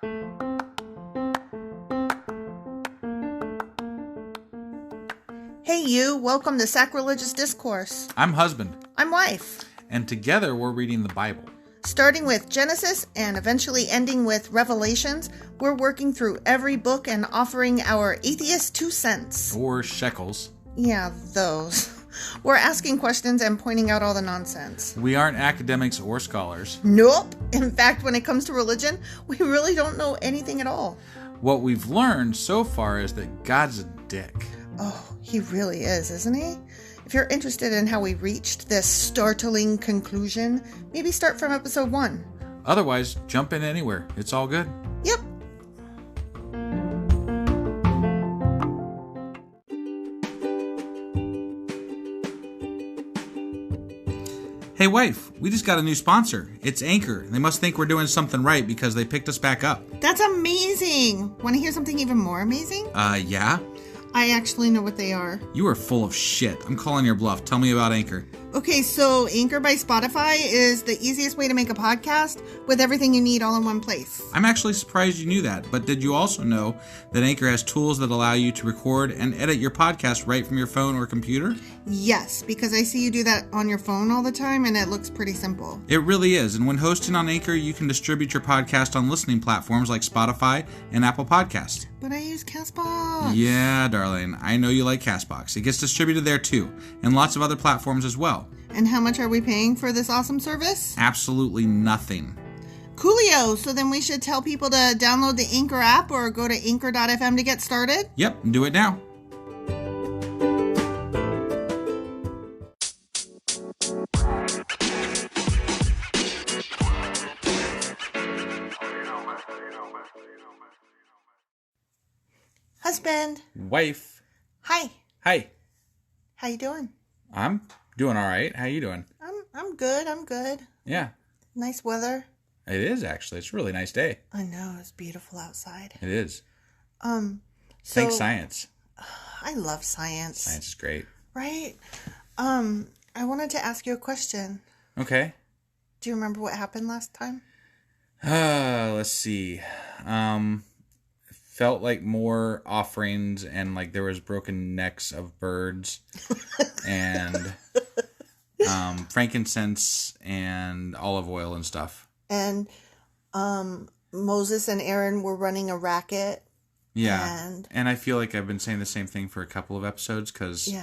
Hey you, welcome to Sacrilegious Discourse. I'm husband. I'm wife. And together we're reading the Bible. Starting with Genesis and eventually ending with Revelations, we're working through every book and offering our atheist 2 cents. Or shekels. Yeah, those. We're asking questions and pointing out all the nonsense. We aren't academics or scholars. Nope. In fact, when it comes to religion, we really don't know anything at all. What we've learned so far is that God's a dick. Oh, he really is, isn't he? If you're interested in how we reached this startling conclusion, maybe start from episode 1. Otherwise, jump in anywhere. It's all good. Yep. Hey wife, we just got a new sponsor. It's Anchor. They must think we're doing something right because they picked us back up. That's amazing. Want to hear something even more amazing? Yeah? I actually know what they are. You are full of shit. I'm calling your bluff. Tell me about Anchor. Okay, so Anchor by Spotify is the easiest way to make a podcast with everything you need all in one place. I'm actually surprised you knew that, but did you also know that Anchor has tools that allow you to record and edit your podcast right from your phone or computer? Yes, because I see you do that on your phone all the time and it looks pretty simple. It really is, and when hosting on Anchor, you can distribute your podcast on listening platforms like Spotify and Apple Podcasts. But I use CastBox. Yeah, darling, I know you like CastBox. It gets distributed there too, and lots of other platforms as well. And how much are we paying for this awesome service? Absolutely nothing. Coolio! So then we should tell people to download the Anchor app or go to anchor.fm to get started? Yep, do it now. Husband. Wife. Hi. Hi. How you doing? I'm doing all right. How you doing? I'm good. I'm good. Yeah. Nice weather. It is, actually. It's a really nice day. I know. It's beautiful outside. It is. So Thanks, science. I love science. Science is great. Right? I wanted to ask you a question. Okay. Do you remember what happened last time? Let's see. Felt like more offerings and like there was broken necks of birds and frankincense and olive oil and stuff. And Moses and Aaron were running a racket. Yeah. And I feel like I've been saying the same thing for a couple of episodes because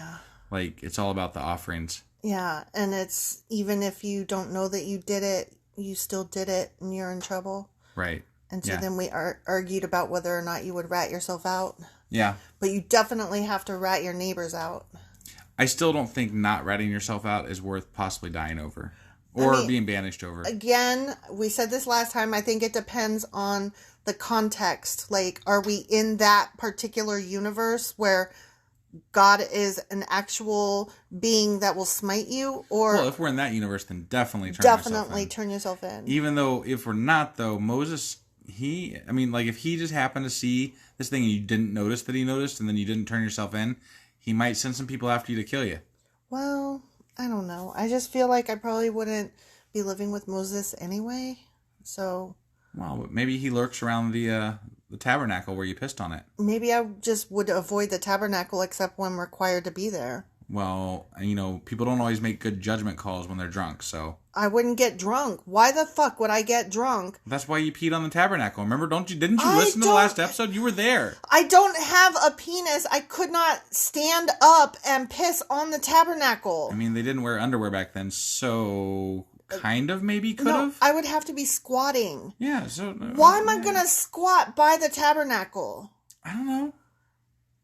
like it's all about the offerings. Yeah. And it's even if you don't know that you did it, you still did it and you're in trouble. Right. And so then we argued about whether or not you would rat yourself out. Yeah. But you definitely have to rat your neighbors out. I still don't think not ratting yourself out is worth possibly dying over. Or being banished over. Again, we said this last time. I think it depends on the context. Like, are we in that particular universe where God is an actual being that will smite you? Or well, if we're in that universe, then definitely turn yourself in. Even though, if we're not, though, Moses, if he just happened to see this thing and you didn't notice that he noticed and then you didn't turn yourself in, he might send some people after you to kill you. Well, I don't know. I just feel like I probably wouldn't be living with Moses anyway. So. Well, maybe he lurks around the tabernacle where you pissed on it. Maybe I just would avoid the tabernacle except when required to be there. Well, people don't always make good judgment calls when they're drunk, so. I wouldn't get drunk. Why the fuck would I get drunk? That's why you peed on the tabernacle. Remember, didn't you listen to the last episode? You were there. I don't have a penis. I could not stand up and piss on the tabernacle. I mean, they didn't wear underwear back then, so kind of maybe could have. No, I would have to be squatting. Yeah, so. Why am I going to squat by the tabernacle? I don't know.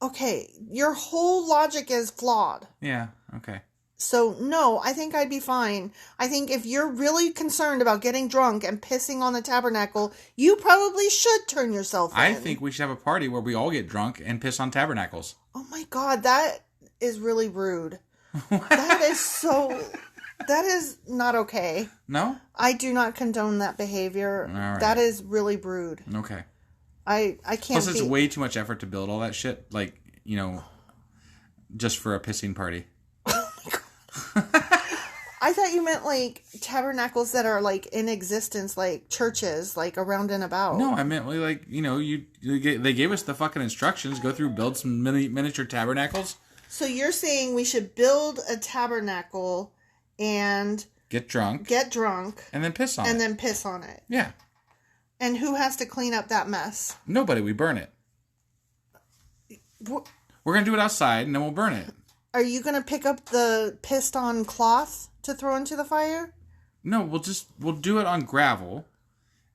Okay, your whole logic is flawed. Yeah, okay. So, no, I think I'd be fine. I think if you're really concerned about getting drunk and pissing on the tabernacle, you probably should turn yourself in. I think we should have a party where we all get drunk and piss on tabernacles. Oh my God, that is really rude. That is not okay. No? I do not condone that behavior. All right. That is really rude. Okay. I can't. Plus, it's way too much effort to build all that shit. Like, just for a pissing party. I thought you meant like tabernacles that are like in existence, like churches, like around and about. No, I meant like they gave us the fucking instructions. Go through, build some miniature tabernacles. So you're saying we should build a tabernacle and get drunk, and then piss on it. Yeah. And who has to clean up that mess? Nobody. We burn it. We're going to do it outside, and then we'll burn it. Are you going to pick up the pissed on cloth to throw into the fire? No, we'll do it on gravel,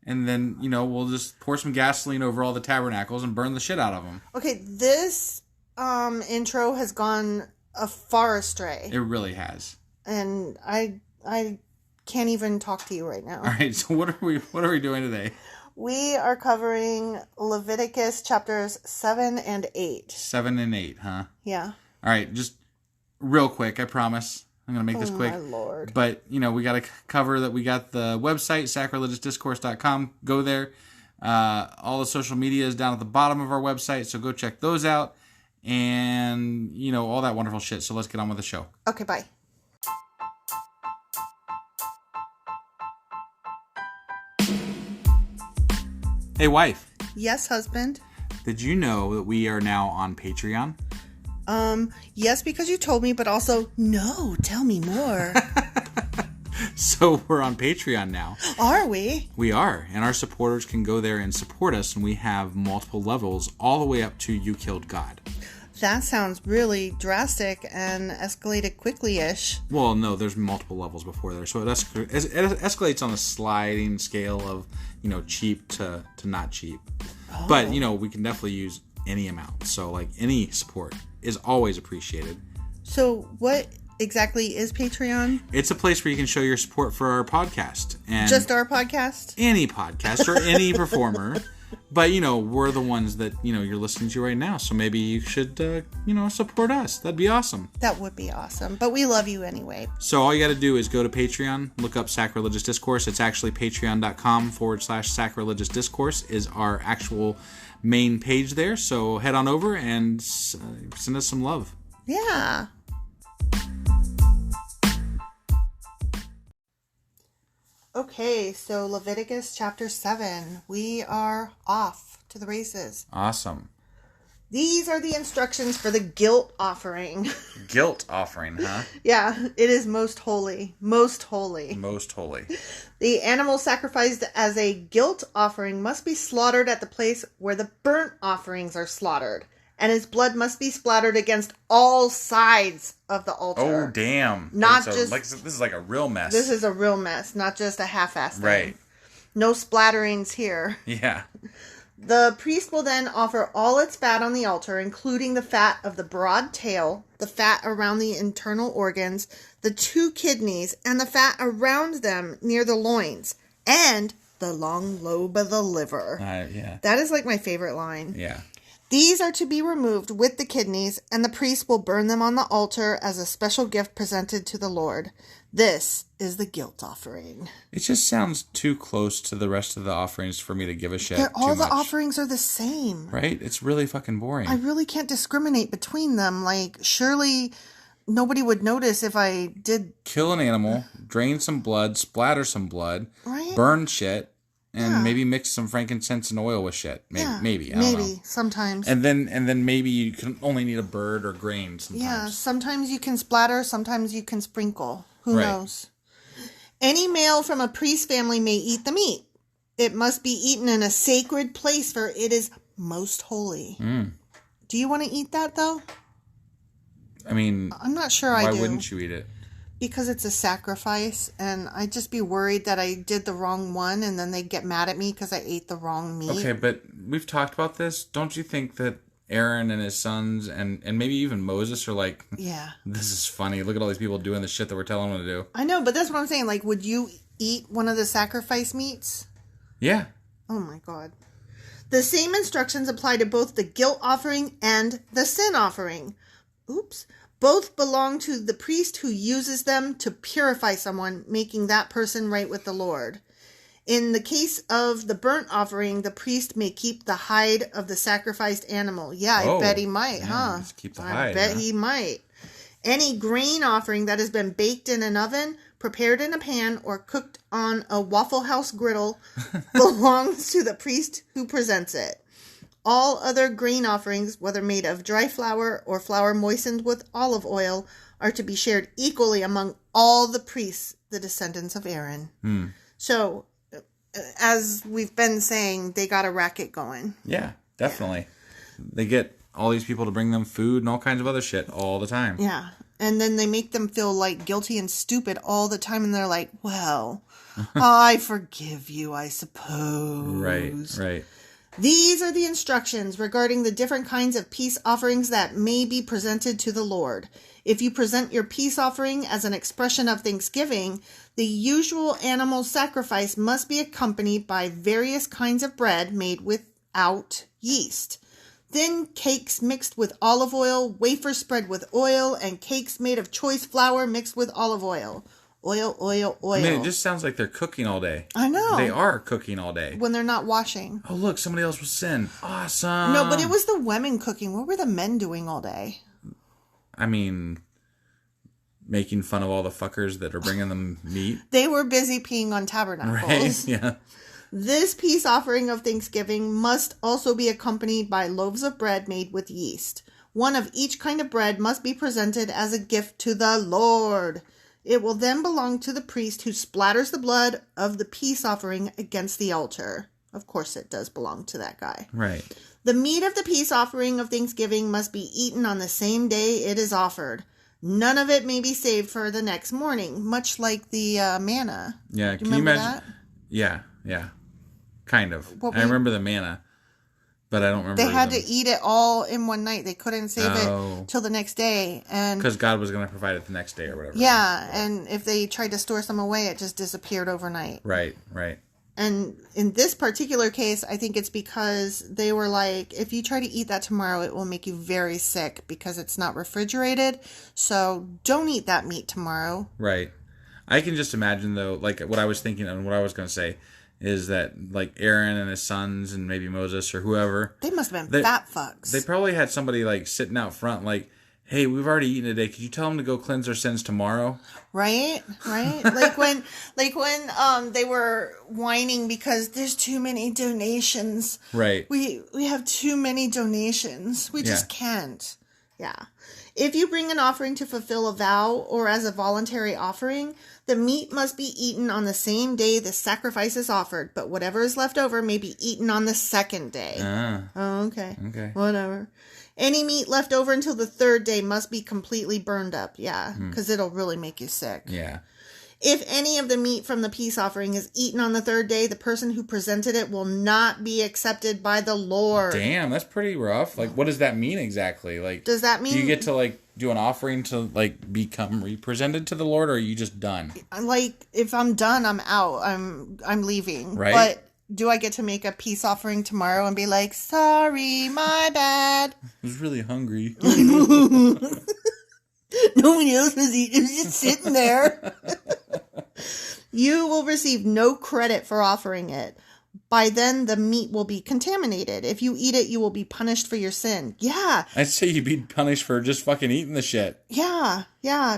and then, we'll just pour some gasoline over all the tabernacles and burn the shit out of them. Okay, this intro has gone far astray. It really has. And I can't even talk to you right now. All right, so what are we doing today? We are covering Leviticus chapters 7 and 8. 7 and 8, huh? Yeah. All right, just real quick, I promise. I'm going to make this quick. Oh, my Lord. But, we got to cover that we got the website, sacrilegiousdiscourse.com. Go there. All the social media is down at the bottom of our website, so go check those out. And, all that wonderful shit. So let's get on with the show. Okay, bye. Hey, wife. Yes, husband. Did you know that we are now on Patreon? Yes, because you told me, but also, no, tell me more. So we're on Patreon now. Are we? We are. And our supporters can go there and support us, and we have multiple levels all the way up to You Killed God. That sounds really drastic and escalated quickly-ish. Well, no, there's multiple levels before there. So it escalates on a sliding scale of, cheap to not cheap. Oh. But, we can definitely use any amount. So, like, any support is always appreciated. So what exactly is Patreon? It's a place where you can show your support for our podcast. And just our podcast? Any podcast or any performer. But, we're the ones that, you're listening to right now. So maybe you should, support us. That'd be awesome. That would be awesome. But we love you anyway. So all you got to do is go to Patreon, look up Sacrilegious Discourse. It's actually patreon.com/sacrilegious discourse is our actual main page there. So head on over and send us some love. Yeah. Okay, so Leviticus chapter 7. We are off to the races. Awesome. These are the instructions for the guilt offering. Guilt offering, huh? Yeah, it is most holy. Most holy. Most holy. The animal sacrificed as a guilt offering must be slaughtered at the place where the burnt offerings are slaughtered. And his blood must be splattered against all sides of the altar. Oh, damn. Not just... this is like a real mess. This is a real mess, not just a half-assed thing. Right. No splatterings here. Yeah. The priest will then offer all its fat on the altar, including the fat of the broad tail, the fat around the internal organs, the 2 kidneys, and the fat around them near the loins, and the long lobe of the liver. Yeah. That is like my favorite line. Yeah. These are to be removed with the kidneys, and the priest will burn them on the altar as a special gift presented to the Lord. This is the guilt offering. It just sounds too close to the rest of the offerings for me to give a shit. All the offerings are the same. Right? It's really fucking boring. I really can't discriminate between them. Like, surely nobody would notice if I did... Kill an animal, drain some blood, splatter some blood, right? Burn shit. And maybe mix some frankincense and oil with shit. Maybe. I don't know. Sometimes. And then maybe you can only need a bird or grain sometimes. Yeah, sometimes you can splatter, sometimes you can sprinkle. Who knows? Any male from a priest family may eat the meat. It must be eaten in a sacred place, for it is most holy. Mm. Do you want to eat that, though? I mean... I'm not sure I do. Why wouldn't you eat it? Because it's a sacrifice, and I'd just be worried that I did the wrong one, and then they'd get mad at me because I ate the wrong meat. Okay, but we've talked about this. Don't you think that Aaron and his sons, and maybe even Moses are like, yeah, this is funny. Look at all these people doing the shit that we're telling them to do. I know, but that's what I'm saying. Like, would you eat one of the sacrifice meats? Yeah. Oh, my God. The same instructions apply to both the guilt offering and the sin offering. Oops. Both belong to the priest who uses them to purify someone, making that person right with the Lord. In the case of the burnt offering, the priest may keep the hide of the sacrificed animal. Yeah, I bet he might, huh? Just keep the hide. I bet he might. Any grain offering that has been baked in an oven prepared in a pan or cooked on a Waffle House griddle, belongs to the priest who presents it. All other grain offerings, whether made of dry flour or flour moistened with olive oil, are to be shared equally among all the priests, the descendants of Aaron. So, as we've been saying, they got a racket going. Yeah, definitely. Yeah. They get all these people to bring them food and all kinds of other shit all the time. Yeah. And then they make them feel like guilty and stupid all the time. And they're like, well, I forgive you, I suppose. Right. These are the instructions regarding the different kinds of peace offerings that may be presented to the Lord. If you present your peace offering as an expression of thanksgiving, the usual animal sacrifice must be accompanied by various kinds of bread made without yeast. Thin cakes mixed with olive oil, wafers spread with oil, and cakes made of choice flour mixed with olive oil. Oil. I mean, it just sounds like they're cooking all day. I know. They are cooking all day. When they're not washing. Oh, look, somebody else was sin. Awesome. No, but it was the women cooking. What were the men doing all day? I mean, making fun of all the fuckers that are bringing them meat. They were busy peeing on tabernacles. Right, yeah. This peace offering of thanksgiving must also be accompanied by loaves of bread made with yeast. One of each kind of bread must be presented as a gift to the Lord. It will then belong to the priest who splatters the blood of the peace offering against the altar. Of course it does belong to that guy. Right. The meat of the peace offering of thanksgiving must be eaten on the same day it is offered. None of it may be saved for the next morning, much like the manna. Yeah, can you imagine that? Yeah. Kind of. I remember the manna, but I don't remember. They had to eat it all in one night. They couldn't save it till the next day. Because God was going to provide it the next day or whatever. Yeah, and if they tried to store some away, it just disappeared overnight. Right. And in this particular case, I think it's because they were like, if you try to eat that tomorrow, it will make you very sick because it's not refrigerated. So don't eat that meat tomorrow. Right. I can just imagine, though, like what I was thinking and what I was going to say is that, like, Aaron and his sons and maybe Moses or whoever. They must have been fat fucks. They probably had somebody, like, sitting out front, like, hey, we've already eaten today. Could you tell them to go cleanse their sins tomorrow? Right. like when they were whining because there's too many donations. Right. We have too many donations. We just can't. Yeah. If you bring an offering to fulfill a vow or as a voluntary offering, the meat must be eaten on the same day the sacrifice is offered, but whatever is left over may be eaten on the second day. Oh, okay. Whatever. Any meat left over until the third day must be completely burned up. Yeah, because it'll really make you sick. Yeah. If any of the meat from the peace offering is eaten on the third day, the person who presented it will not be accepted by the Lord. Damn, that's pretty rough. Like, what does that mean exactly? Like, does that mean do you get to, like, do an offering to, like, become represented to the Lord, or are you just done? Like, if I'm done, I'm out. I'm leaving. Right. But do I get to make a peace offering tomorrow and be like, sorry, my bad? I was really hungry. Nobody else was eating. It was just sitting there. You will receive no credit for offering it. By then, the meat will be contaminated. If you eat it, you will be punished for your sin. Yeah. I'd say you'd be punished for just fucking eating the shit. Yeah,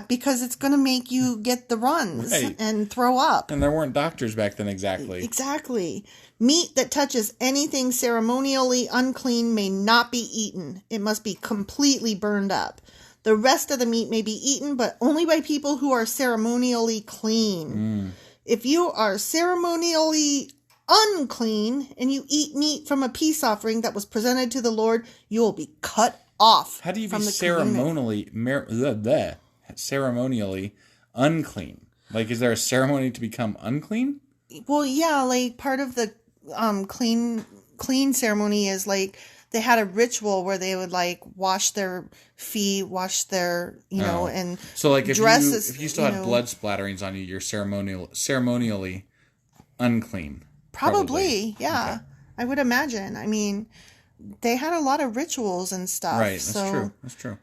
because it's going to make you get the runs and throw up. And there weren't doctors back then exactly. Exactly. Meat that touches anything ceremonially unclean may not be eaten. It must be completely burned up. The rest of the meat may be eaten, but only by people who are ceremonially clean. If you are ceremonially unclean and you eat meat from a peace offering that was presented to the Lord, you will be cut off. How do you be ceremonially unclean? Like, is there a ceremony to become unclean? Well, yeah, like part of the clean ceremony is like they had a ritual where they would like wash their feet, wash their, know, and so like if you still had blood splatterings on you, you're ceremonially unclean. Probably, yeah. Okay. I would imagine. I mean, they had a lot of rituals and stuff. Right, that's true.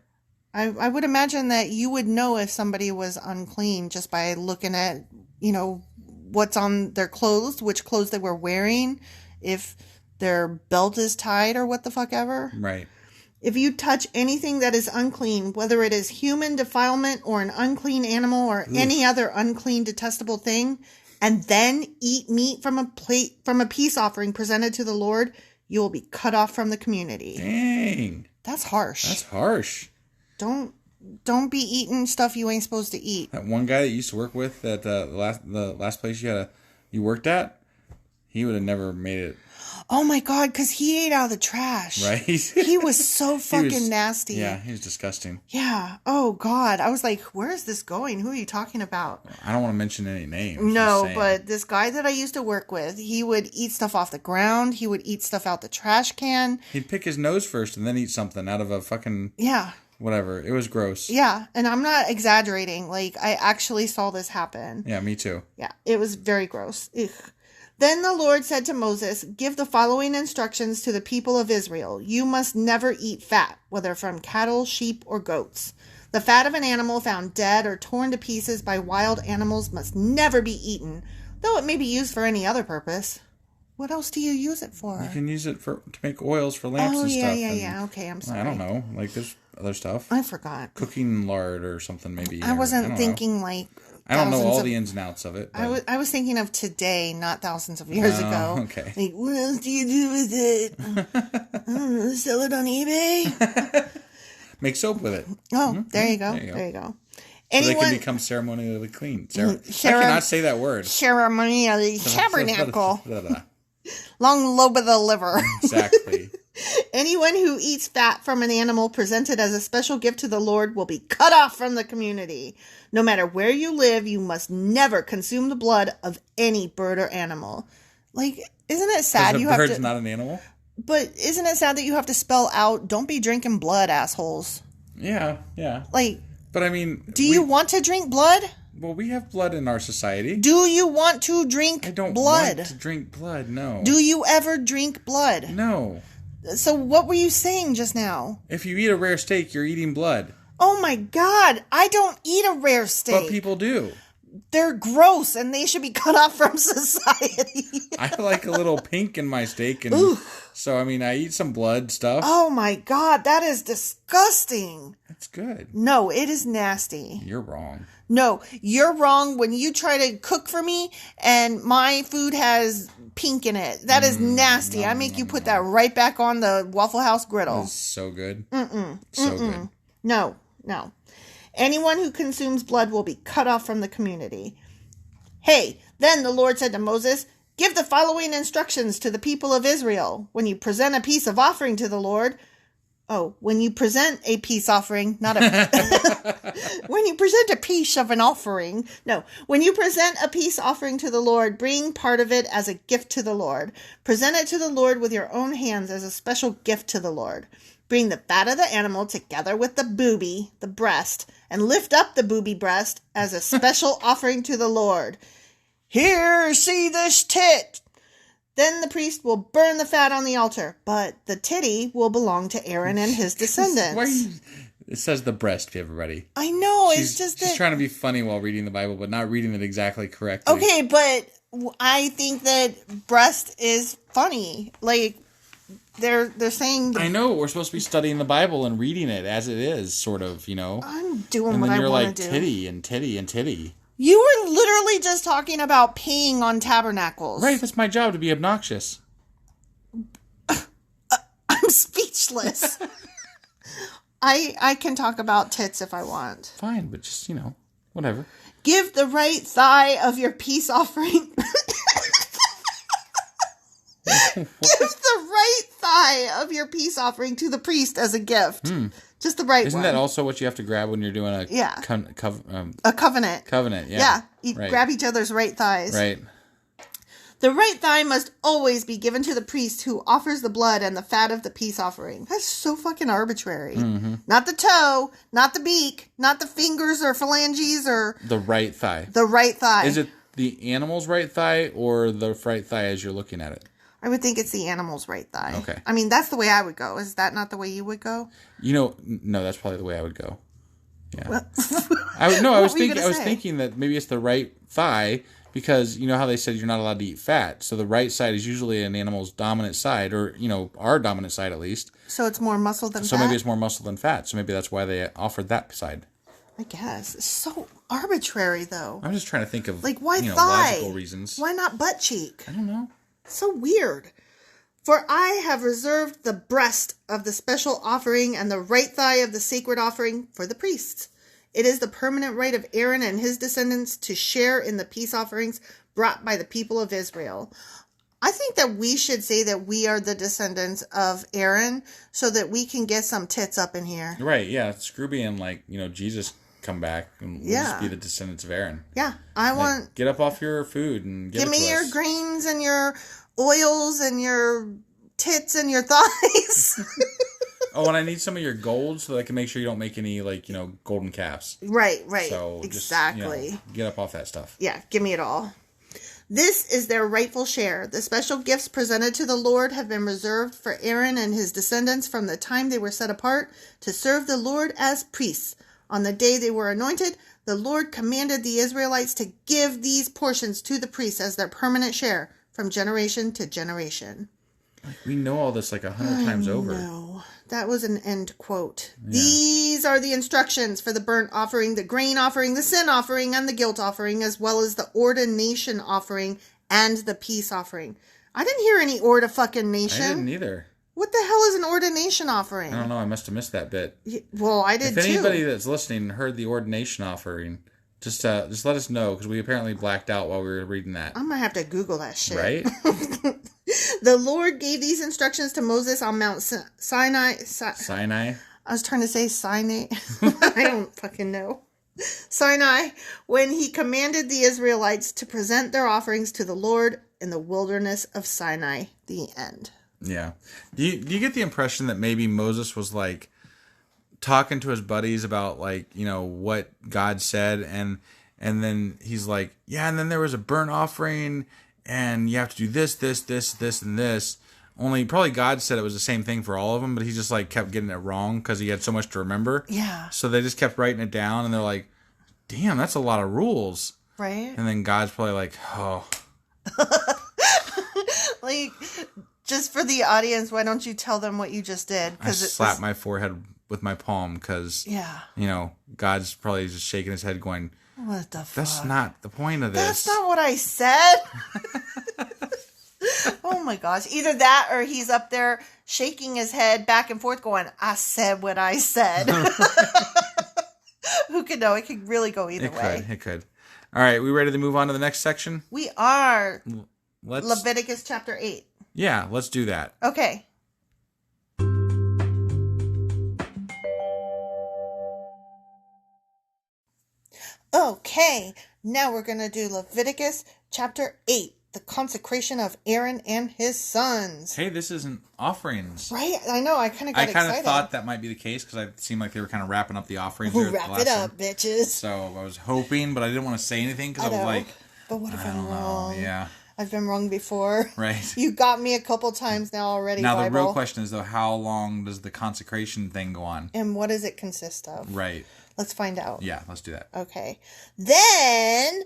I would imagine that you would know if somebody was unclean just by looking at, what's on their clothes, which clothes they were wearing, if their belt is tied or what the fuck ever. Right. If you touch anything that is unclean, whether it is human defilement or an unclean animal or any other unclean, detestable thing, and then eat meat from a peace offering presented to the Lord, you will be cut off from the community. Dang. That's harsh. That's harsh. Don't be eating stuff you ain't supposed to eat. That one guy that you used to work with at the last place you worked at, he would have never made it. Oh my God, because he ate out of the trash. Right? He was so fucking nasty. Yeah, he was disgusting. Yeah. Oh God. I was like, where is this going? Who are you talking about? I don't want to mention any names. No, but this guy that I used to work with, he would eat stuff off the ground. He would eat stuff out the trash can. He'd pick his nose first and then eat something out of a fucking... Yeah. Whatever. It was gross. Yeah. And I'm not exaggerating. Like, I actually saw this happen. Yeah, me too. Yeah. It was very gross. Ugh. Then the Lord said to Moses, give the following instructions to the people of Israel. You must never eat fat, whether from cattle, sheep, or goats. The fat of an animal found dead or torn to pieces by wild animals must never be eaten, though it may be used for any other purpose. What else do you use it for? You can use it to make oils for lamps and stuff. Yeah. Okay, I'm sorry. I don't know. Like, there's other stuff. I forgot. Cooking lard or something, maybe. I wasn't thinking like... I don't know all the ins and outs of it. I was thinking of today, not thousands of years ago. Okay. Like, what else do you do with it? I don't know, sell it on eBay? Make soap with it. Oh, there you go. There you go. So they can become ceremonially clean. I cannot say that word. Ceremonially tabernacle. Long lobe of the liver. Exactly. Anyone who eats fat from an animal presented as a special gift to the Lord will be cut off from the community. No matter where you live, you must never consume the blood of any bird or animal. Like, isn't it sad you have to... bird's not an animal? But isn't it sad that you have to spell out, don't be drinking blood, assholes? Yeah. Like... But I mean... Do you want to drink blood? Well, we have blood in our society. Do you want to drink blood? I don't want to drink blood, no. Do you ever drink blood? No. So what were you saying just now? If you eat a rare steak, you're eating blood. Oh my God, I don't eat a rare steak. But people do. They're gross and they should be cut off from society. I like a little pink in my steak. And so, I mean, I eat some blood stuff. Oh my God, that is disgusting. That's good. No, it is nasty. You're wrong. No, you're wrong when you try to cook for me and my food has pink in it. That is nasty. I make you put that right back on the Waffle House griddle. That's so good. So good. No. Anyone who consumes blood will be cut off from the community. Hey, then the Lord said to Moses, give the following instructions to the people of Israel. When you present a peace of offering to the Lord... Oh, when you present a peace offering, not a... when you present a piece of an offering... No, when you present a peace offering to the Lord, bring part of it as a gift to the Lord. Present it to the Lord with your own hands as a special gift to the Lord. Bring the fat of the animal together with the boobie, the breast, and lift up the boobie breast as a special offering to the Lord. Here, see this tit! Then the priest will burn the fat on the altar, but the titty will belong to Aaron and his descendants. It says the breast, everybody. I know, she's trying to be funny while reading the Bible, but not reading it exactly correctly. Okay, but I think that breast is funny. Like, they're saying... I know, we're supposed to be studying the Bible and reading it as it is, sort of, you know. I'm doing what I want to do. And then you're like, titty and titty and titty. You were literally just talking about peeing on tabernacles. Right, that's my job, to be obnoxious. I'm speechless. I can talk about tits if I want. Fine, but just, you know, whatever. Give the right thigh of your peace offering. Give the right thigh of your peace offering to the priest as a gift. Just the right Isn't one. that also what you have to grab when you're doing a a covenant? Covenant, yeah. Yeah, you grab each other's right thighs. Right. The right thigh must always be given to the priest who offers the blood and the fat of the peace offering. That's so fucking arbitrary. Not the toe, not the beak, not the fingers or phalanges or... The right thigh. The right thigh. Is it the animal's right thigh or the right thigh as you're looking at it? I would think it's the animal's right thigh. Okay. I mean, that's the way I would go. Is that not the way you would go? You know, no, that's probably the way I would go. Yeah. Well, I was thinking that maybe it's the right thigh Because you know how they said you're not allowed to eat fat. So the right side is usually an animal's dominant side, or, our dominant side at least. So it's more muscle than fat? So maybe it's more muscle than fat. So maybe that's why they offered that side. I guess. It's so arbitrary, though. I'm just trying to think of, why thigh? logical reasons. Why not butt cheek? I don't know. So weird. For I have reserved the breast of the special offering and the right thigh of the sacred offering for the priests. It is the permanent right of Aaron and his descendants to share in the peace offerings brought by the people of Israel. I think that we should say that we are the descendants of Aaron so that we can get some tits up in here. Right, yeah. Screw being Jesus come back and we'll just be the descendants of Aaron. Yeah, I want... Get up off your food and give me your grains and your oils and your tits and your thighs. Oh, and I need some of your gold so that I can make sure you don't make any, golden calves. Right. So exactly. Just, get up off that stuff. Yeah, give me it all. This is their rightful share. The special gifts presented to the Lord have been reserved for Aaron and his descendants from the time they were set apart to serve the Lord as priests. On the day they were anointed, the Lord commanded the Israelites to give these portions to the priests as their permanent share from generation to generation. We know all this 100 times over. No, that was an end quote. Yeah. These are the instructions for the burnt offering, the grain offering, the sin offering, and the guilt offering, as well as the ordination offering and the peace offering. I didn't hear any ordination. I didn't either. What the hell is an ordination offering? I don't know. I must have missed that bit. Well, I did too. If anybody that's listening heard the ordination offering, just let us know, because we apparently blacked out while we were reading that. I'm going to have to Google that shit. Right? The Lord gave these instructions to Moses on Mount Sinai. Sinai? I was trying to say Sinai. I don't fucking know. Sinai, when he commanded the Israelites to present their offerings to the Lord in the wilderness of Sinai. The end. Yeah. Do you get the impression that maybe Moses was talking to his buddies about what God said, and then he's like, yeah, and then there was a burnt offering, and you have to do this, and this. Only probably God said it was the same thing for all of them, but he just kept getting it wrong because he had so much to remember. Yeah. So they just kept writing it down, and they're like, damn, that's a lot of rules. Right. And then God's probably like, oh. Just for the audience, why don't you tell them what you just did? I slapped my forehead with my palm because, God's probably just shaking his head going, what the fuck? That's not the point of this. That's not what I said. Oh my gosh. Either that or he's up there shaking his head back and forth going, I said what I said. Who could know? It could really go either way. It could. All right. We ready to move on to the next section? We are. Leviticus chapter 8. Yeah, let's do that. Okay. Okay, now we're going to do Leviticus chapter 8, the consecration of Aaron and his sons. Hey, this isn't offerings. Right? I know, I kind of got excited. I kind of thought that might be the case because it seemed like they were kind of wrapping up the offerings. Wrap it up, bitches. So I was hoping, but I didn't want to say anything because I was like, but what if I'm wrong? Yeah. I've been wrong before. Right. You got me a couple times now already, Now, Bible. the real question is, though, how long does the consecration thing go on? And what does it consist of? Right. Let's find out. Yeah, let's do that. Okay. Then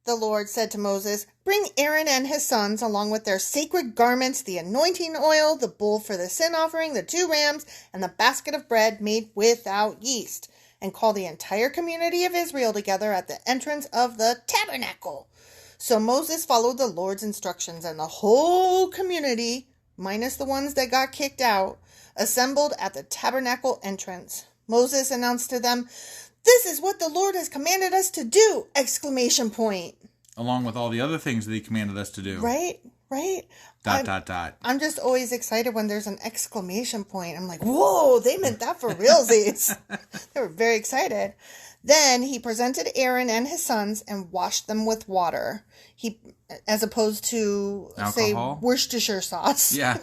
the Lord said to Moses, bring Aaron and his sons along with their sacred garments, the anointing oil, the bull for the sin offering, the 2 rams, and the basket of bread made without yeast, and call the entire community of Israel together at the entrance of the tabernacle. So Moses followed the Lord's instructions, and the whole community, minus the ones that got kicked out, assembled at the tabernacle entrance. Moses announced to them, this is what the Lord has commanded us to do! Exclamation point. Along with all the other things that he commanded us to do. Right? Dot. I'm just always excited when there's an exclamation point. I'm like, whoa, they meant that for realsies. They were very excited. Then he presented Aaron and his sons and washed them with water. As opposed to, alcohol? Say, Worcestershire sauce. Yeah.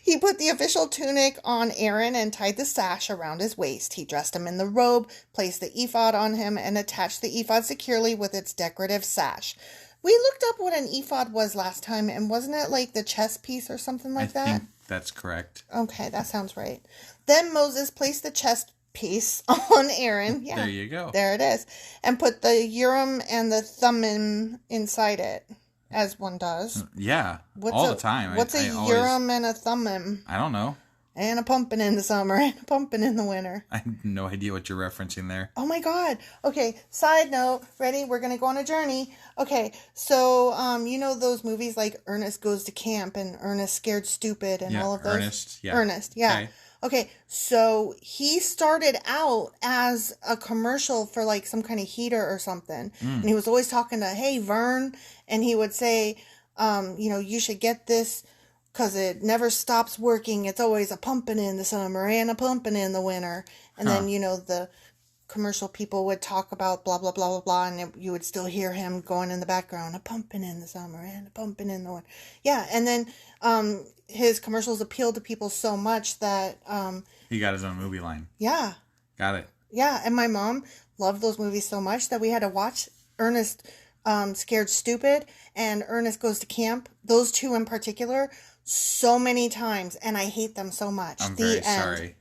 He put the official tunic on Aaron and tied the sash around his waist. He dressed him in the robe, placed the ephod on him, and attached the ephod securely with its decorative sash. We looked up what an ephod was last time, and wasn't it like the chest piece or something like that? I think that's correct. Okay, that sounds right. Then Moses placed the chest piece on Aaron. Yeah. There you go. There it is. And put the Urim and the Thummim inside it, as one does. Yeah. All the time. What's a Urim and a Thummim? I don't know. And a pumpkin in the summer and a pumpkin in the winter. I have no idea what you're referencing there. Oh my God. Okay, side note. Ready? We're going to go on a journey. Okay, so, you know those movies like Ernest Goes to Camp and Ernest Scared Stupid and all of those? Ernest, yeah. Ernest, yeah. Okay, so he started out as a commercial for like some kind of heater or something. And he was always talking to, hey, Vern. And he would say, you should get this because it never stops working. It's always a pumping in the summer and a pumping in the winter. And then, the commercial people would talk about blah, blah, blah, blah, blah. And you would still hear him going in the background, a pumping in the summer and a pumping in the winter. Yeah. And then his commercials appealed to people so much that... he got his own movie line. Yeah. Got it. Yeah. And my mom loved those movies so much that we had to watch Ernest Scared Stupid and Ernest Goes to Camp. Those two in particular... so many times, and I hate them so much. I'm very sorry.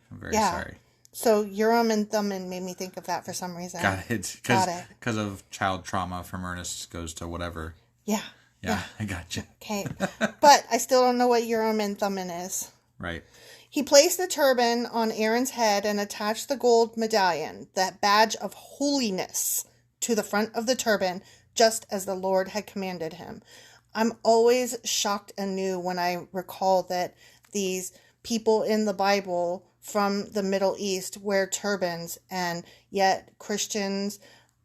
So Urim and Thummim made me think of that for some reason. Got it. Because of child trauma from Ernest Goes to whatever. Yeah. I got you. Okay. But I still don't know what Urim and Thummim is. Right. He placed the turban on Aaron's head and attached the gold medallion, that badge of holiness, to the front of the turban, just as the Lord had commanded him. I'm always shocked anew when I recall that these people in the Bible from the Middle East wear turbans, and yet Christians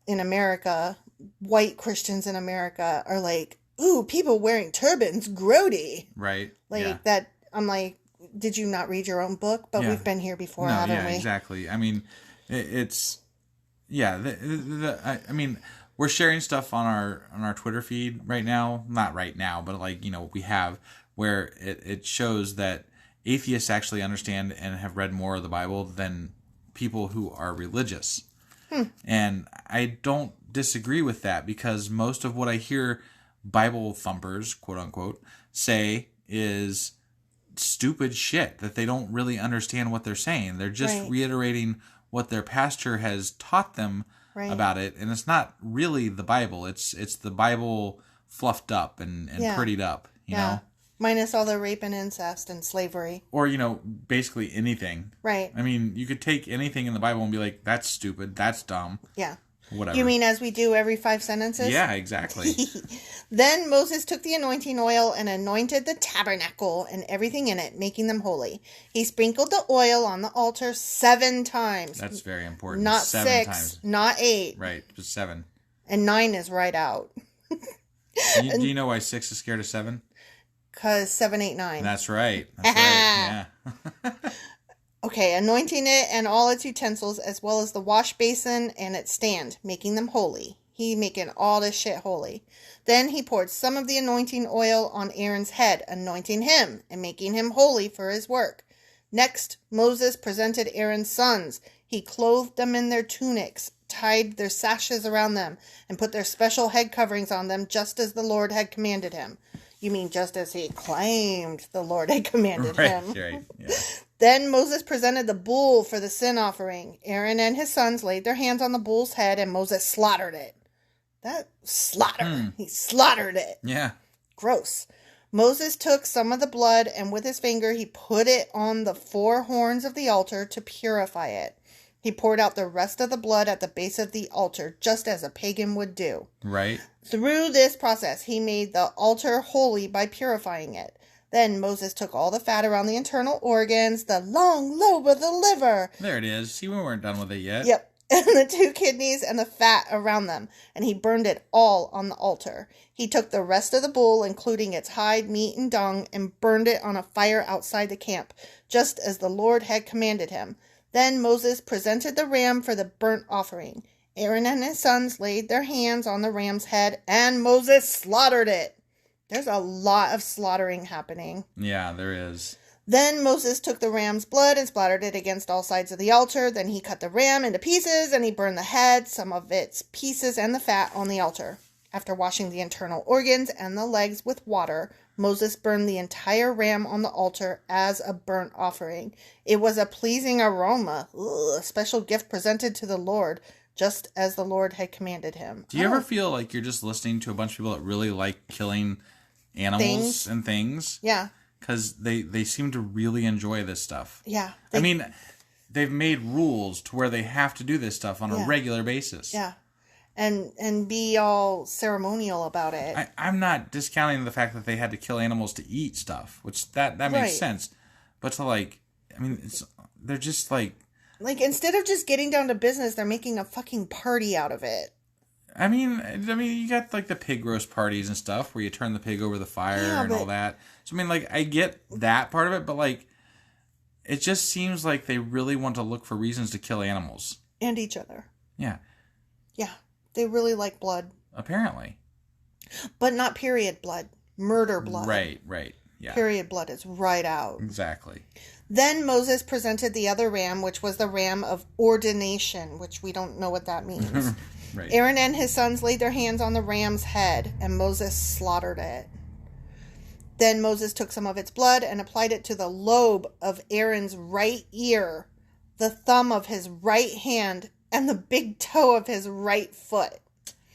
in America, white Christians in America, are like, ooh, people wearing turbans, grody. Right. That, I'm like, did you not read your own book? But we've been here before, haven't we? Yeah, exactly. I mean, it's, I mean... we're sharing stuff on our Twitter feed right now. Not right now, but we have, where it shows that atheists actually understand and have read more of the Bible than people who are religious. And I don't disagree with that, because most of what I hear Bible thumpers, quote unquote, say is stupid shit that they don't really understand what they're saying. They're just reiterating what their pastor has taught them about it, and it's not really the Bible. It's the Bible fluffed up and prettied up, you know? Minus all the rape and incest and slavery. Or, basically anything. Right. I mean, you could take anything in the Bible and be like, that's stupid, that's dumb. Yeah. Whatever. You mean as we do every 5 sentences? Yeah, exactly. Then Moses took the anointing oil and anointed the tabernacle and everything in it, making them holy. He sprinkled the oil on the altar 7 times. That's very important. Not 7 6, times. not 8. Right, just 7. And 9 is right out. Do you know why 6 is scared of 7? Because 7, 8, 9. That's right. Yeah. Okay, anointing it and all its utensils, as well as the wash basin and its stand, making them holy. He making all this shit holy. Then he poured some of the anointing oil on Aaron's head, anointing him and making him holy for his work. Next, Moses presented Aaron's sons. He clothed them in their tunics, tied their sashes around them, and put their special head coverings on them, just as the Lord had commanded him. You mean just as he claimed the Lord had commanded him. Right, yeah. Then Moses presented the bull for the sin offering. Aaron and his sons laid their hands on the bull's head, and Moses slaughtered it. That slaughter. He slaughtered it. Yeah. Gross. Moses took some of the blood, and with his finger he put it on the 4 horns of the altar to purify it. He poured out the rest of the blood at the base of the altar, just as a pagan would do. Right. Through this process, he made the altar holy by purifying it. Then Moses took all the fat around the internal organs, the long lobe of the liver. There it is. See, we weren't done with it yet. Yep. And the 2 kidneys and the fat around them, and he burned it all on the altar. He took the rest of the bull, including its hide, meat, and dung, and burned it on a fire outside the camp, just as the Lord had commanded him. Then Moses presented the ram for the burnt offering. Aaron and his sons laid their hands on the ram's head, and Moses slaughtered it. There's a lot of slaughtering happening. Yeah, there is. Then Moses took the ram's blood and splattered it against all sides of the altar. Then he cut the ram into pieces, and he burned the head, some of its pieces, and the fat on the altar. After washing the internal organs and the legs with water, Moses burned the entire ram on the altar as a burnt offering. It was a pleasing aroma, a special gift presented to the Lord, just as the Lord had commanded him. Do you ever feel like you're just listening to a bunch of people that really like killing animals and things? Yeah. Because they seem to really enjoy this stuff. Yeah. I mean, they've made rules to where they have to do this stuff on a regular basis. Yeah. And be all ceremonial about it. I'm not discounting the fact that they had to kill animals to eat stuff, which that makes sense. But to they're just like instead of just getting down to business, they're making a fucking party out of it. I mean, you got like the pig roast parties and stuff where you turn the pig over the fire and all that. So I get that part of it, but it just seems like they really want to look for reasons to kill animals and each other. Yeah. Yeah. They really like blood. Apparently. But not period blood. Murder blood. Right. Yeah. Period blood is right out. Exactly. Then Moses presented the other ram, which was the ram of ordination, which we don't know what that means. Right. Aaron and his sons laid their hands on the ram's head, and Moses slaughtered it. Then Moses took some of its blood and applied it to the lobe of Aaron's right ear, the thumb of his right hand, and the big toe of his right foot.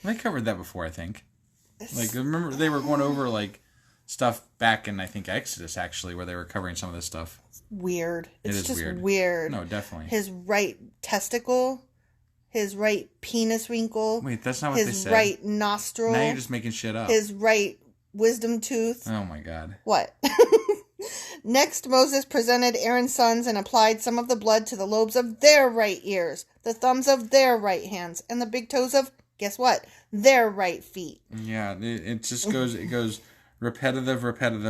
I covered that before, I think. Remember they were going over stuff back in, I think, Exodus, actually, where they were covering some of this stuff. It's weird. It's just weird. Weird. No, definitely. His right testicle, his right penis wrinkle. Wait, that's not what they said. His right nostril. Now you're just making shit up. His right wisdom tooth. Oh my God. What? Next, Moses presented Aaron's sons and applied some of the blood to the lobes of their right ears, the thumbs of their right hands, and the big toes of, guess what, their right feet. Yeah, it just goes, repetitive, and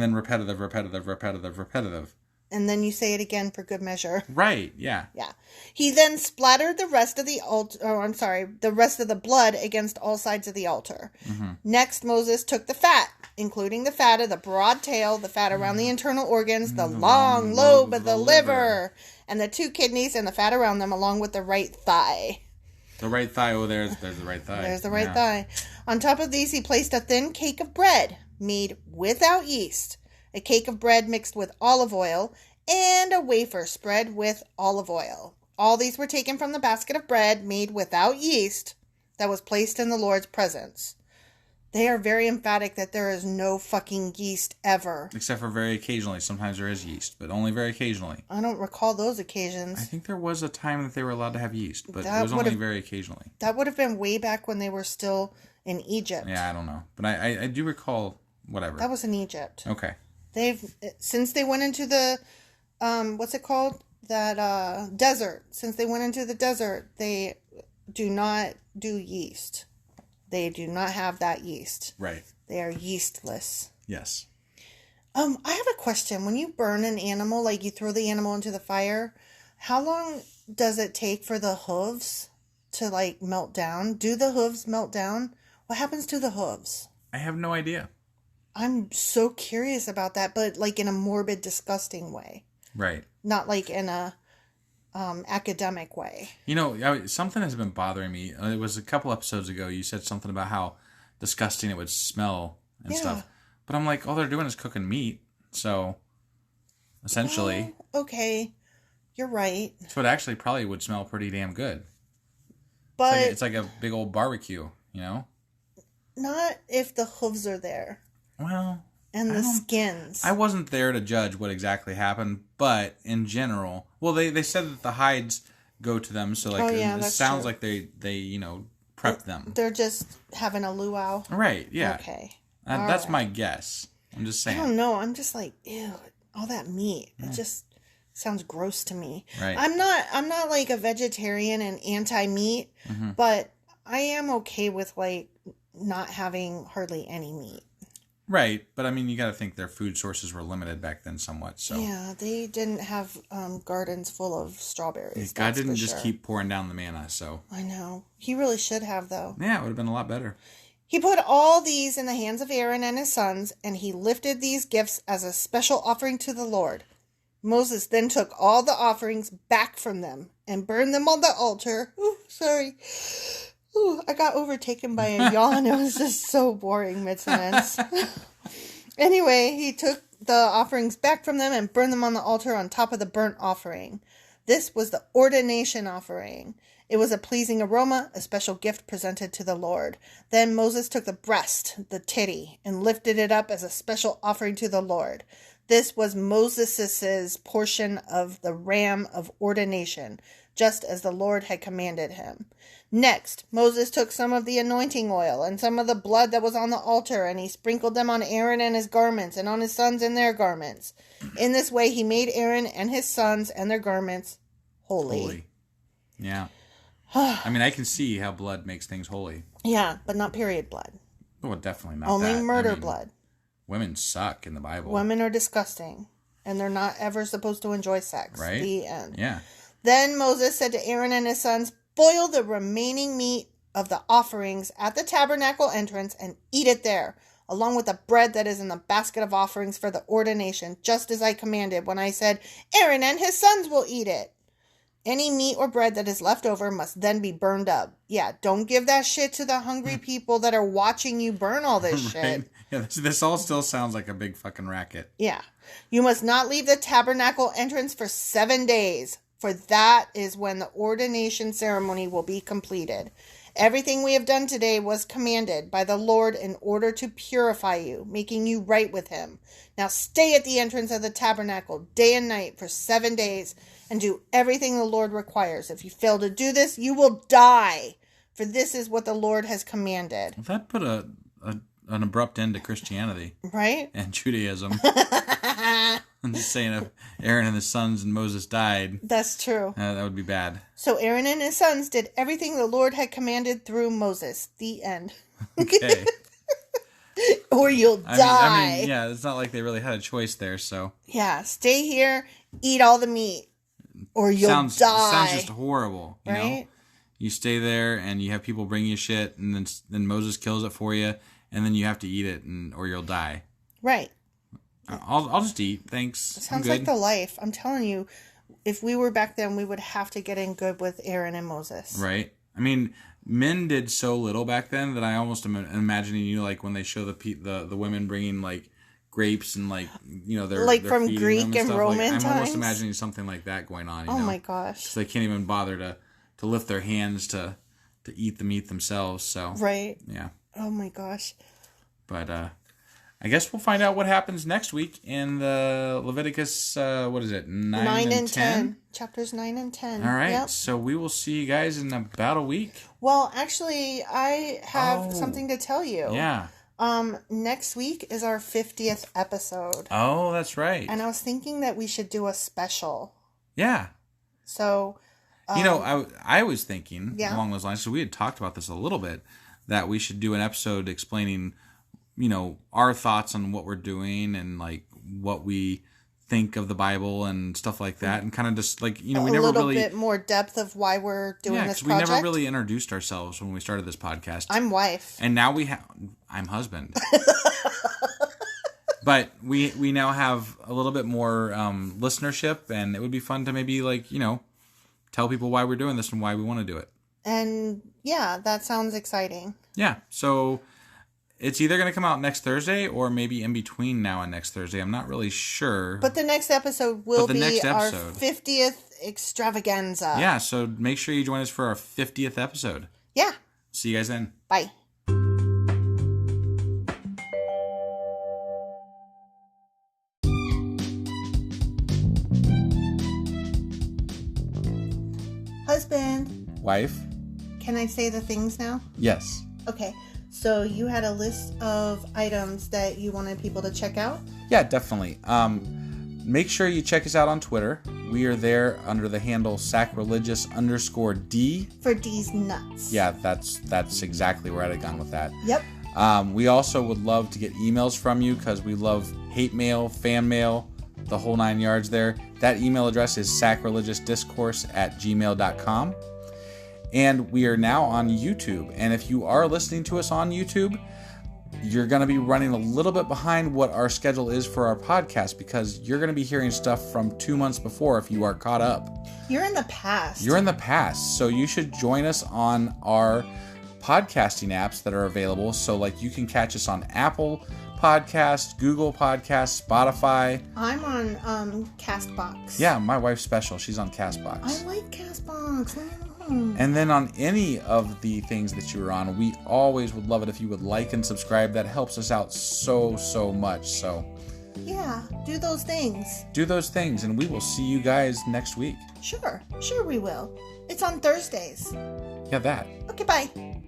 then repetitive. And then you say it again for good measure. Right, yeah. Yeah. He then splattered the rest of the rest of the blood against all sides of the altar. Mm-hmm. Next, Moses took the fat, including the fat of the broad tail, the fat around the internal organs, the long lobe of the liver, and the 2 kidneys and the fat around them, along with the right thigh. The right thigh, there's the right thigh. There's the right thigh. On top of these, he placed a thin cake of bread made without yeast, a cake of bread mixed with olive oil, and a wafer spread with olive oil. All these were taken from the basket of bread made without yeast that was placed in the Lord's presence. They are very emphatic that there is no fucking yeast ever. Except for very occasionally. Sometimes there is yeast, but only very occasionally. I don't recall those occasions. I think there was a time that they were allowed to have yeast, but it was only very occasionally. That would have been way back when they were still in Egypt. Yeah, I don't know. But I do recall whatever. That was in Egypt. Okay. Since they went into the, what's it called? That desert. Since they went into the desert, they do not do yeast. They do not have that yeast. Right. They are yeastless. Yes. I have a question. When you burn an animal, you throw the animal into the fire, how long does it take for the hooves to melt down? Do the hooves melt down? What happens to the hooves? I have no idea. I'm so curious about that, but in a morbid, disgusting way. Right. Not in a academic way. Something has been bothering me. It was a couple episodes ago. You said something about how disgusting it would smell and stuff. But I'm like, all they're doing is cooking meat. So, essentially. Oh, okay. You're right. So it actually probably would smell pretty damn good. But it's like a big old barbecue, Not if the hooves are there. Well. And the skins. I wasn't there to judge what exactly happened, but in general, well, they said that the hides go to them, so it sounds true. Like they prep them. They're just having a luau. Right? Yeah. Okay. That's my guess. I'm just saying. I don't know. I'm just ew, all that meat. It just sounds gross to me. Right. I'm not a vegetarian and anti-meat, but I am okay with not having hardly any meat. Right, but you got to think their food sources were limited back then somewhat. So yeah, they didn't have gardens full of strawberries. God didn't just keep pouring down the manna, so. I know. He really should have, though. Yeah, it would have been a lot better. He put all these in the hands of Aaron and his sons, and he lifted these gifts as a special offering to the Lord. Moses then took all the offerings back from them and burned them on the altar. Ooh, sorry. Ooh, I got overtaken by a yawn. It was just so boring mid-sentence. Anyway, he took the offerings back from them and burned them on the altar on top of the burnt offering. This was the ordination offering. It was a pleasing aroma, a special gift presented to the Lord. Then Moses took the breast, the titty, and lifted it up as a special offering to the Lord. This was Moses' portion of the ram of ordination, just as the Lord had commanded him. Next, Moses took some of the anointing oil and some of the blood that was on the altar, and he sprinkled them on Aaron and his garments, and on his sons and their garments. In this way, he made Aaron and his sons and their garments holy. Yeah. I mean, I can see how blood makes things holy. Yeah, but not period blood. Well, definitely not. Only that. murder blood. Women suck in the Bible. Women are disgusting, and they're not ever supposed to enjoy sex. Right? The end. Yeah. Then Moses said to Aaron and his sons, boil the remaining meat of the offerings at the tabernacle entrance and eat it there, along with the bread that is in the basket of offerings for the ordination, just as I commanded when I said, Aaron and his sons will eat it. Any meat or bread that is left over must then be burned up. Yeah, don't give that shit to the hungry people that are watching you burn all this Right? shit. Yeah, this all still sounds like a big fucking racket. Yeah. You must not leave the tabernacle entrance for 7 days, for that is when the ordination ceremony will be completed. Everything we have done today was commanded by the Lord in order to purify you, making you right with him. Now stay at the entrance of the tabernacle day and night for 7 days and do everything the Lord requires. If you fail to do this, you will die, for this is what the Lord has commanded. Well, that put an abrupt end to Christianity. Right? And Judaism. I'm just saying, if Aaron and his sons and Moses died... That's true. That would be bad. So Aaron and his sons did everything the Lord had commanded through Moses. The end. Okay. Or you'll die. I mean, yeah, it's not like they really had a choice there, so... Yeah, stay here, eat all the meat, or you'll die. Sounds just horrible, you right? know? You stay there, and you have people bring you shit, and then Moses kills it for you, and then you have to eat it, or you'll die. Right. I'll just eat, thanks. It sounds like the life. I'm telling you, if we were back then, we would have to get in good with Aaron and Moses. Right. I mean, men did so little back then that I almost am imagining, you know, like when they show the women bringing like grapes and like, you know, they're like they're from Greek and Roman times. I'm almost imagining something like that going on. You know? My gosh! So they can't even bother to lift their hands to eat the meat themselves. So right. Yeah. Oh my gosh. But I guess we'll find out what happens next week in the Leviticus, what is it, 9 and 10? Chapters 9 and 10. All right, yep. So we will see you guys in about a week. Well, actually, I have something to tell you. Yeah. Next week is our 50th episode. Oh, that's right. And I was thinking that we should do a special. Yeah. So... you know, I was thinking along those lines, so we had talked about this a little bit, that we should do an episode explaining... you know, our thoughts on what we're doing and like what we think of the Bible and stuff like that, and kind of just like, you know, we never really... a little bit more depth of why we're doing this project. We never really introduced ourselves when we started this podcast. I'm wife. And now I'm husband. But we now have a little bit more listenership, and it would be fun to maybe like, you know, tell people why we're doing this and why we want to do it. And yeah, that sounds exciting. Yeah, so... it's either going to come out next Thursday or maybe in between now and next Thursday. I'm not really sure. But the next episode will be our 50th extravaganza. Yeah, so make sure you join us for our 50th episode. Yeah. See you guys then. Bye. Husband. Wife. Can I say the things now? Yes. Okay. So you had a list of items that you wanted people to check out? Yeah, definitely. Make sure you check us out on Twitter. We are there under the handle sacrilegious_D. For D's nuts. Yeah, that's exactly where I'd have gone with that. Yep. We also would love to get emails from you because we love hate mail, fan mail, the whole 9 yards there. That email address is sacrilegiousdiscourse@gmail.com. And we are now on YouTube. And if you are listening to us on YouTube, you're going to be running a little bit behind what our schedule is for our podcast because you're going to be hearing stuff from 2 months before if you are caught up. You're in the past. You're in the past. So you should join us on our podcasting apps that are available. So like you can catch us on Apple Podcasts, Google Podcasts, Spotify. I'm on Castbox. Yeah, my wife's special. She's on Castbox. I like Castbox. And then on any of the things that you're on, we always would love it if you would like and subscribe. That helps us out so much. So yeah, do those things. Do those things, and we will see you guys next week. Sure we will. It's on Thursdays. Yeah, that. Okay, bye.